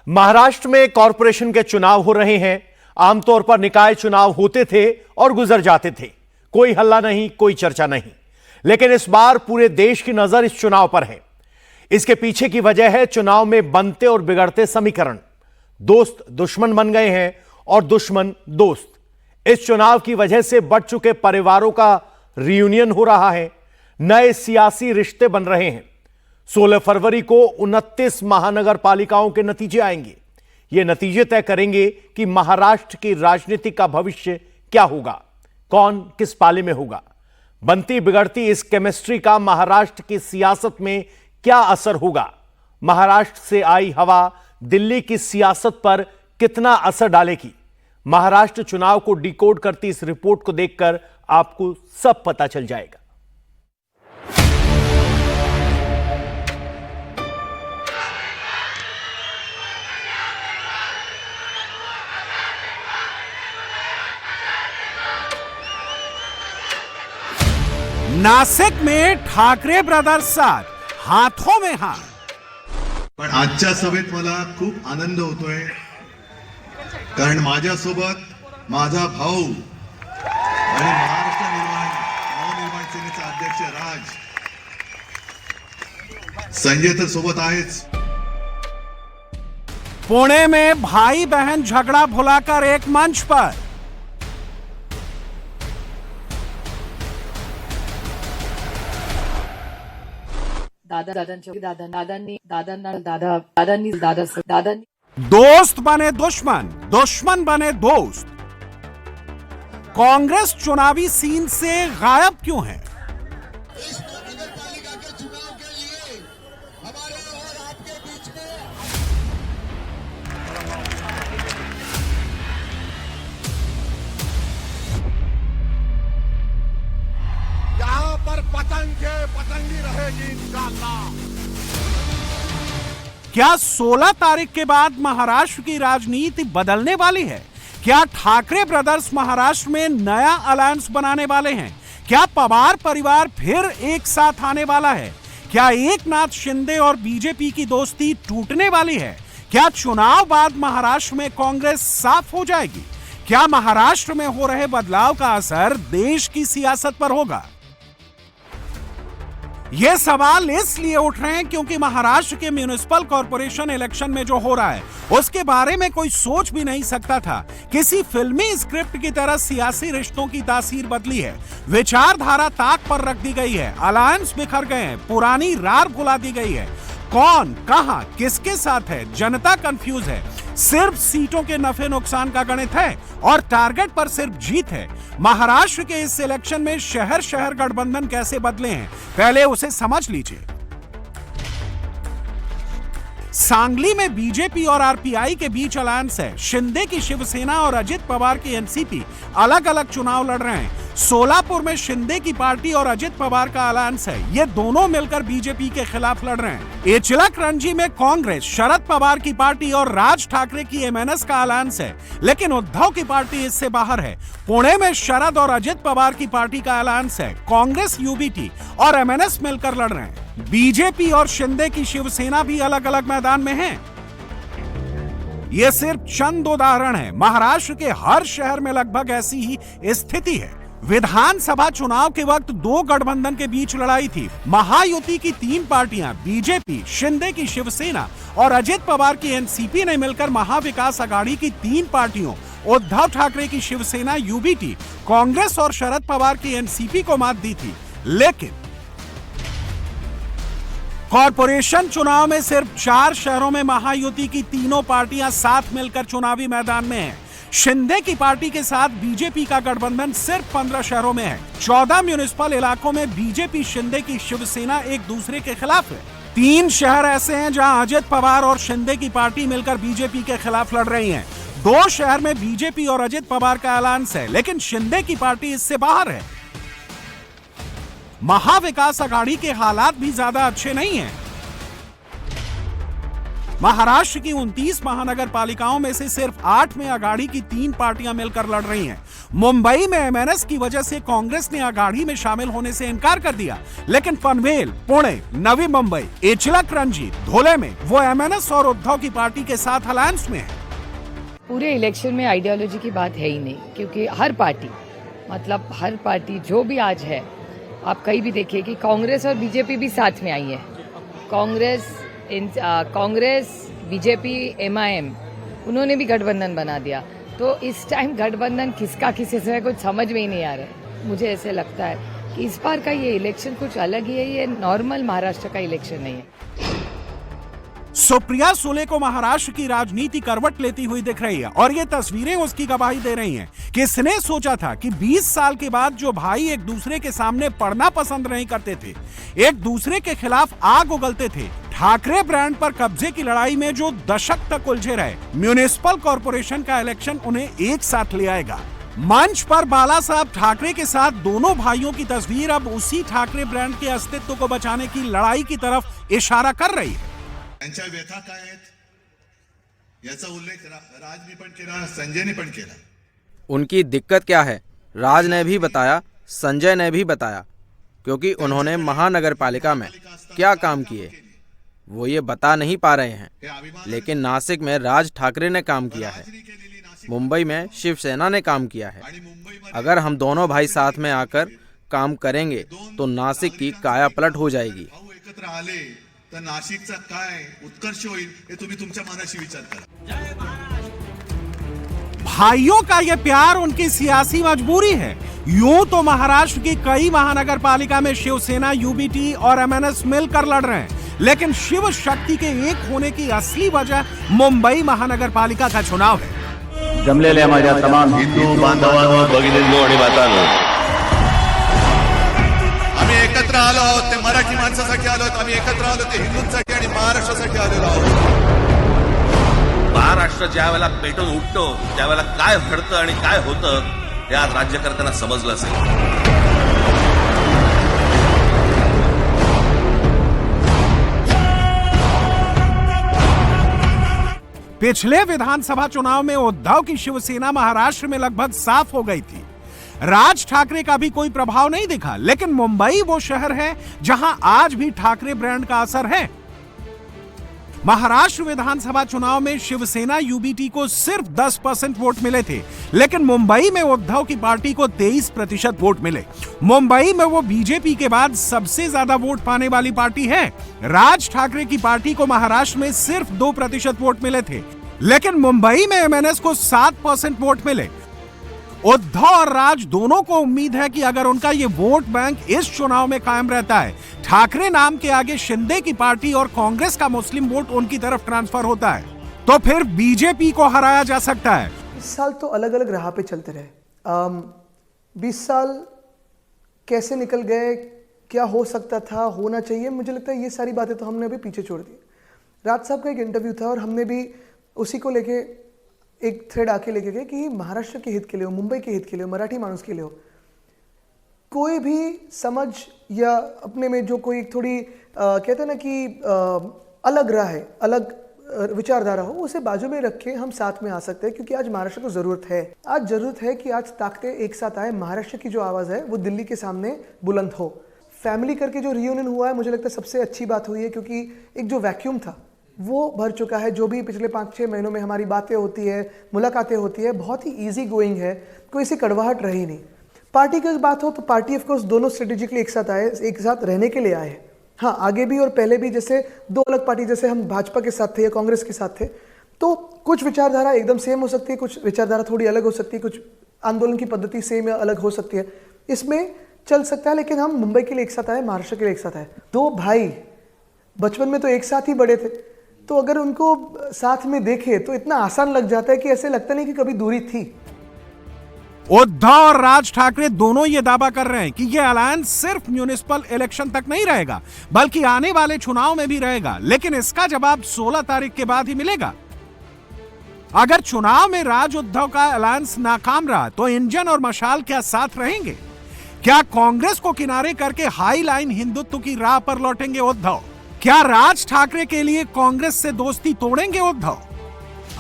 महाराष्ट्र में कॉरपोरेशन के चुनाव हो रहे हैं। आमतौर पर निकाय चुनाव होते थे और गुजर जाते थे, कोई हल्ला नहीं, कोई चर्चा नहीं। लेकिन इस बार पूरे देश की नजर इस चुनाव पर है। इसके पीछे की वजह है चुनाव में बनते और बिगड़ते समीकरण। दोस्त दुश्मन बन गए हैं और दुश्मन दोस्त। इस चुनाव की वजह से बढ़ चुके परिवारों का रियूनियन हो रहा है। नए सियासी रिश्ते बन रहे हैं। 16 फरवरी को 29 महानगर पालिकाओं के नतीजे आएंगे। ये नतीजे तय करेंगे कि महाराष्ट्र की राजनीति का भविष्य क्या होगा, कौन किस पाले में होगा। बनती बिगड़ती इस केमिस्ट्री का महाराष्ट्र की सियासत में क्या असर होगा। महाराष्ट्र से आई हवा दिल्ली की सियासत पर कितना असर डालेगी। महाराष्ट्र चुनाव को डिकोड करती इस रिपोर्ट को देखकर आपको सब पता चल जाएगा। नाशिक में ठाकरे ब्रदर्स साथ हाथों में हाथ। पण आजच्या सभेत मला खूप आनंद होतोय, कारण माझ्यासोबत माझा भाऊ आणि महाराष्ट्र नवनिर्माण सेनेचा अध्यक्ष राज संजय तर सोबत आहेच। पुणे में भाई बहन झगड़ा भुलाकर एक मंच पर। दोस्त बने दुश्मन, दुश्मन बने दोस्त। कांग्रेस चुनावी सीन से गायब क्यों है? यहाँ पर पतंगी रहेगी इंशाअल्लाह। क्या 16 तारीख के बाद महाराष्ट्र की राजनीति बदलने वाली है? क्या ठाकरे ब्रदर्स महाराष्ट्र में नया अलायंस बनाने वाले हैं? क्या पवार परिवार फिर एक साथ आने वाला है? क्या एकनाथ शिंदे और बीजेपी की दोस्ती टूटने वाली है? क्या चुनाव बाद महाराष्ट्र में कांग्रेस साफ हो जाएगी? क्या महाराष्ट्र में हो रहे बदलाव का असर देश की सियासत पर होगा? ये सवाल इसलिए उठ रहे हैं क्योंकि महाराष्ट्र के म्युनिसिपल कॉर्पोरेशन इलेक्शन में जो हो रहा है उसके बारे में कोई सोच भी नहीं सकता था। किसी फिल्मी स्क्रिप्ट की तरह सियासी रिश्तों की तासीर बदली है। विचारधारा ताक पर रख दी गई है। अलायंस बिखर गए हैं। पुरानी रार भुला दी गई है। कौन कहां किसके साथ है, जनता कंफ्यूज है। सिर्फ सीटों के नफे नुकसान का गणित है और टारगेट पर सिर्फ जीत है। महाराष्ट्र के इस इलेक्शन में शहर शहर गठबंधन कैसे बदले हैं, पहले उसे समझ लीजिए। सांगली में बीजेपी और आरपीआई के बीच अलायंस है। शिंदे की शिवसेना और अजित पवार की एनसीपी अलग अलग चुनाव लड़ रहे हैं। सोलापुर में शिंदे की पार्टी और अजित पवार का अलायंस है। ये दोनों मिलकर बीजेपी के खिलाफ लड़ रहे हैं। इचलक रणजी में कांग्रेस, शरद पवार की पार्टी और राज ठाकरे की एमएनएस का अलायंस है, लेकिन उद्धव की पार्टी इससे बाहर है। पुणे में शरद और अजित पवार की पार्टी का अलायंस है। कांग्रेस, यूबीटी और एमएनएस मिलकर लड़ रहे हैं। बीजेपी और शिंदे की शिवसेना भी अलग अलग मैदान में है। ये सिर्फ चंद उदाहरण है। महाराष्ट्र के हर शहर में लगभग ऐसी ही स्थिति है। विधानसभा चुनाव के वक्त दो गठबंधन के बीच लड़ाई थी। महायुति की 3 पार्टियां बीजेपी, शिंदे की शिवसेना और अजित पवार की एनसीपी ने मिलकर महाविकास आघाड़ी की 3 पार्टियों उद्धव ठाकरे की शिवसेना, यूबीटी, कांग्रेस और शरद पवार की एनसीपी को मात दी थी। लेकिन कॉर्पोरेशन चुनाव में सिर्फ 4 शहरों में महायुति की तीनों पार्टियां साथ मिलकर चुनावी मैदान में हैं। शिंदे की पार्टी के साथ बीजेपी का गठबंधन सिर्फ 15 शहरों में है। 14 म्युनिसिपल इलाकों में बीजेपी, शिंदे की शिवसेना एक दूसरे के खिलाफ है। 3 शहर ऐसे हैं जहां अजित पवार और शिंदे की पार्टी मिलकर बीजेपी के खिलाफ लड़ रही हैं। 2 शहर में बीजेपी और अजित पवार का अलायंस है, लेकिन शिंदे की पार्टी इससे बाहर है। महाविकास आघाड़ी के हालात भी ज्यादा अच्छे नहीं हैं। महाराष्ट्र की 29 महानगर पालिकाओं में से सिर्फ 8 में अघाड़ी की 3 पार्टियां मिलकर लड़ रही हैं। मुंबई में एमएनएस की वजह से कांग्रेस ने अघाड़ी में शामिल होने से इनकार कर दिया, लेकिन पनवेल, पुणे, नवी मुंबई, इचलक रंजीत, धुले में वो एमएनएस और उद्धव की पार्टी के साथ अलायंस में है। पूरे इलेक्शन में आइडियोलॉजी की बात है ही नहीं, क्योंकि हर पार्टी जो भी आज है, आप कहीं भी देखिए कि कांग्रेस और बीजेपी भी साथ में आई है। कांग्रेस, बीजेपी, एमआईएम, उन्होंने भी गठबंधन बना दिया। तो इस टाइम गठबंधन किसका किसी से कुछ समझ में ही नहीं आ रहा है। मुझे ऐसे लगता है कि इस बार का ये इलेक्शन कुछ अलग ही है, ये नॉर्मल महाराष्ट्र का इलेक्शन नहीं है। सुप्रिया सुले को महाराष्ट्र की राजनीति करवट लेती हुई दिख रही है और ये तस्वीरें उसकी गवाही दे रही हैं। किसने सोचा था कि 20 साल के बाद जो भाई एक दूसरे के सामने पड़ना पसंद नहीं करते थे, एक दूसरे के खिलाफ आग उगलते थे, ठाकरे ब्रांड पर कब्जे की लड़ाई में जो दशक तक उलझे रहे, म्युनिसिपल कॉर्पोरेशन का इलेक्शन उन्हें एक साथ ले आएगा। मंच पर बाला साहब ठाकरे के साथ दोनों भाइयों की तस्वीर अब उसी ठाकरे ब्रांड के अस्तित्व को बचाने की लड़ाई की तरफ इशारा कर रही है। त्यांच्या व्यथा काय आहेत याचा उल्लेख राजने पण केला, संजयने पण केला। उनकी दिक्कत क्या है राज ने भी बताया, संजय ने भी बताया, क्योंकि उन्होंने महानगर पालिका में क्या काम किए वो ये बता नहीं पा रहे हैं। लेकिन नासिक में राज ठाकरे ने काम किया है, मुंबई में शिवसेना ने काम किया है। अगर हम दोनों भाई साथ में आकर काम करेंगे तो नासिक की काया पलट हो जाएगी। एकत्र आले तर नाशिकचा काय उत्कर्ष होईल हे तुम्ही तुमच्या मनाशी विचार करा। भाइयों का ये प्यार उनकी सियासी मजबूरी है। यूं तो महाराष्ट्र की कई महानगर पालिका में शिवसेना, यूबीटी और एमएनएस मिलकर लड़ रहे हैं, लेकिन शिव शक्ति के एक होने की असली वजह मुंबई महानगर पालिका का चुनाव है। जमलेल्या माझ्या तमाम हिंदू बांधवांनो, भगिनींनो आणि मातांनो, आम्ही एकत्र आलो आहोत ते मराठी माणसासाठी आलो आहोत, आम्ही एकत्र आलो ते हिंदूंसाठी आणि महाराष्ट्रासाठी आलेलो आहोत। महाराष्ट्र ज्या वेळेला पेटून उठतो त्यावेळेला काय घडतं आणि काय होतं हे आज राज्यकर्त्यांना समजलं असेल। पिछले विधानसभा चुनाव में उद्धव की शिवसेना महाराष्ट्र में लगभग साफ हो गई थी। राज ठाकरे का भी कोई प्रभाव नहीं दिखा, लेकिन मुंबई वो शहर है जहां आज भी ठाकरे ब्रांड का असर है। महाराष्ट्र विधानसभा चुनाव में शिवसेना, यूबीटी को सिर्फ 10% वोट मिले थे, लेकिन मुंबई में उद्धव की पार्टी को 23% वोट मिले। मुंबई में वो बीजेपी के बाद सबसे ज्यादा वोट पाने वाली पार्टी है। राज ठाकरे की पार्टी को महाराष्ट्र में सिर्फ 2% वोट मिले थे, लेकिन मुंबई में एमएनएस को 7% वोट मिले। उद्धव और राज दोनों को उम्मीद है कि अगर उनका ये वोट बैंक इस चुनाव में कायम रहता है, ठाकरे नाम के आगे शिंदे की पार्टी और कांग्रेस का मुस्लिम वोट उनकी तरफ ट्रांसफर होता है, तो फिर बीजेपी को हराया जा सकता है। 20 साल तो अलग अलग राह पे चलते रहे। 20 साल कैसे निकल गए, क्या हो सकता था, होना चाहिए, मुझे लगता है ये सारी बातें तो हमने अभी पीछे छोड़ दी। राज साहब का एक इंटरव्यू था और हमने भी उसी को लेके एक थ्रेड आके लेके गए कि महाराष्ट्र के हित के लिए हो, मुंबई के हित के लिए हो, मराठी मानुस के लिए हो, कोई भी समझ या अपने में जो कोई थोड़ी कहते हैं ना कि अलग राह है, अलग विचारधारा हो, उसे बाजू में रख के हम साथ में आ सकते हैं, क्योंकि आज महाराष्ट्र को ज़रूरत है। आज ज़रूरत है कि आज ताकतें एक साथ आए, महाराष्ट्र की जो आवाज़ है वो दिल्ली के सामने बुलंद हो। फैमिली करके जो रियूनियन हुआ है, मुझे लगता है सबसे अच्छी बात हुई है, क्योंकि एक जो वैक्यूम था वो भर चुका है। जो भी पिछले 5-6 महीनों में हमारी बातें होती है, मुलाकातें होती है, बहुत ही ईजी गोइंग है, कोई सी कड़वाहट रही नहीं। पार्टी की बात हो तो पार्टी ऑफ कोर्स दोनों स्ट्रेटेजिकली एक साथ आए, एक साथ रहने के लिए आए। हाँ, आगे भी और पहले भी जैसे दो अलग पार्टी, जैसे हम भाजपा के साथ थे या कांग्रेस के साथ थे, तो कुछ विचारधारा एकदम सेम हो सकती है, कुछ विचारधारा थोड़ी अलग हो सकती है, कुछ आंदोलन की पद्धति सेम या अलग हो सकती है, इसमें चल सकता है। लेकिन हम मुंबई के लिए एक साथ आए, महाराष्ट्र के लिए एक साथ आए। दो भाई बचपन में तो एक साथ ही बड़े थे, तो अगर उनको साथ में देखे तो इतना आसान लग जाता है कि ऐसे लगता नहीं कि कभी दूरी थी। उद्धव और राज ठाकरे दोनों ये दावा कर रहे हैं कि ये अलायंस सिर्फ म्युनिसिपल इलेक्शन तक नहीं रहेगा, बल्कि आने वाले चुनाव में भी रहेगा। लेकिन इसका जवाब 16 तारीख के बाद ही मिलेगा। अगर चुनाव में राज उद्धव का अलायंस नाकाम रहा तो इंजन और मशाल क्या साथ रहेंगे? क्या कांग्रेस को किनारे करके हाई लाइन हिंदुत्व की राह पर लौटेंगे उद्धव? क्या राज ठाकरे के लिए कांग्रेस से दोस्ती तोड़ेंगे उद्धव?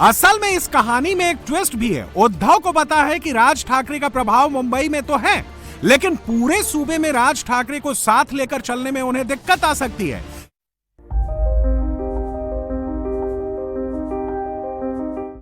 असल में इस कहानी में एक ट्विस्ट भी है। उद्धव को पता है कि राज ठाकरे का प्रभाव मुंबई में तो है, लेकिन पूरे सूबे में राज ठाकरे को साथ लेकर चलने में उन्हें दिक्कत आ सकती है।